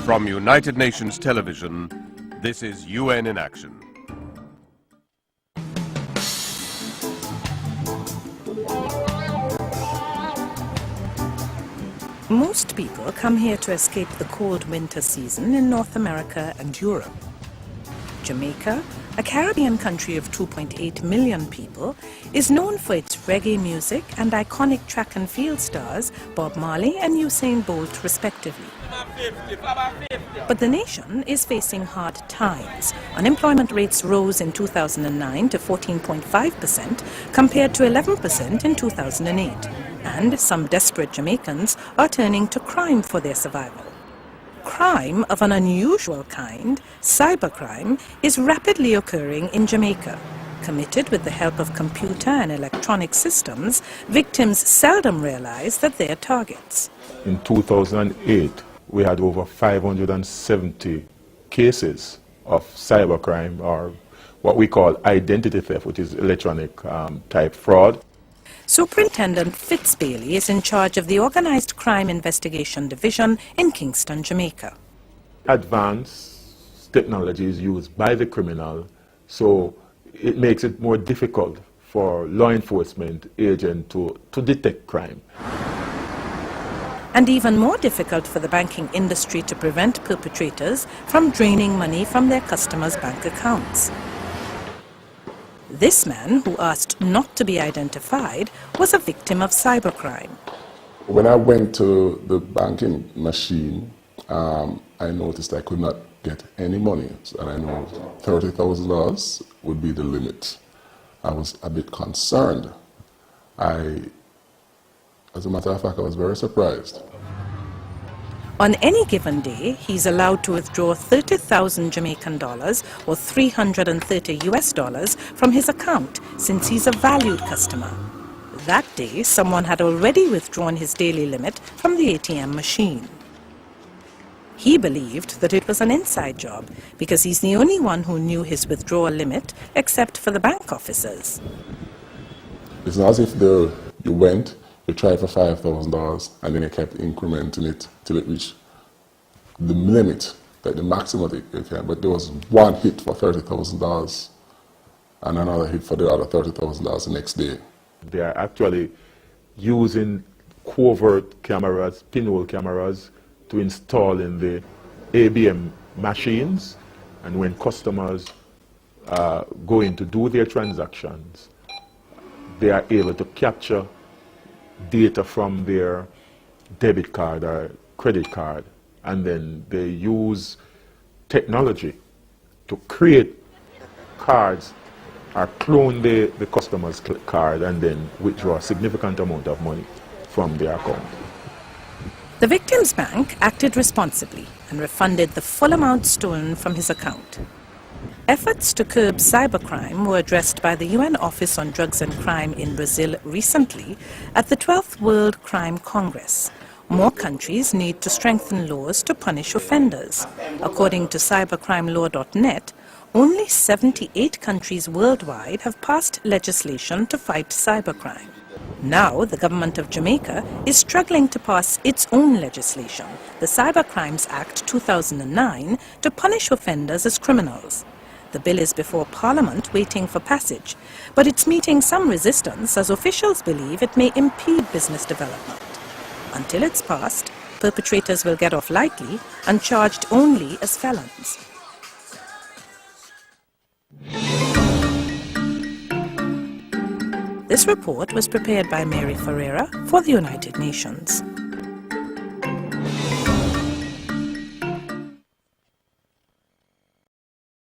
From United Nations Television, this is UN in Action. Most people come here to escape the cold winter season in North America and Europe. Jamaica, a Caribbean country of 2.8 million people, is known for its reggae music and iconic track and field stars Bob Marley and Usain Bolt respectively. But the nation is facing hard times. Unemployment rates rose in 2009 to 14.5% compared to 11% in 2008. And some desperate Jamaicans are turning to crime for their survival. Crime of an unusual kind, cybercrime, is rapidly occurring in Jamaica. Committed with the help of computer and electronic systems, victims seldom realize that they are targets. In 2008, we had over 570 cases of cybercrime, or what we call identity theft, which is electronic type fraud. Superintendent Fitzbailey is in charge of the Organized Crime Investigation Division in Kingston, Jamaica. Advanced technology is used by the criminal, so it makes it more difficult for law enforcement agents to detect crime. And even more difficult for the banking industry to prevent perpetrators from draining money from their customers' bank accounts. This man, who asked not to be identified, was a victim of cybercrime. When I went to the banking machine, I noticed I could not get any money. And I know $30,000 would be the limit. I was a bit concerned. As a matter of fact, I was very surprised. On any given day, he's allowed to withdraw 30,000 Jamaican dollars or $330 US from his account since he's a valued customer. That day, someone had already withdrawn his daily limit from the ATM machine. He believed that it was an inside job because he's the only one who knew his withdrawal limit except for the bank officers. It's not as if you went, you tried for $5,000 and then you kept incrementing it till it reached the limit, like the maximum that you can. But there was one hit for $30,000 and another hit for the other $30,000 the next day. They are actually using covert cameras, pinhole cameras, to install in the ABM machines, and when customers go in to do their transactions, they are able to capture data from their debit card or credit card, and then they use technology to create cards or clone the customer's card and then withdraw a significant amount of money from their account. The victim's bank acted responsibly and refunded the full amount stolen from his account. Efforts to curb cybercrime were addressed by the UN Office on Drugs and Crime in Brazil recently at the 12th World Crime Congress. More countries need to strengthen laws to punish offenders. According to cybercrimelaw.net, only 78 countries worldwide have passed legislation to fight cybercrime. Now, the government of Jamaica is struggling to pass its own legislation, the Cybercrimes Act 2009, to punish offenders as criminals. The bill is before Parliament waiting for passage, but it's meeting some resistance as officials believe it may impede business development. Until it's passed, perpetrators will get off lightly and charged only as felons. This report was prepared by Ferreira for the United Nations.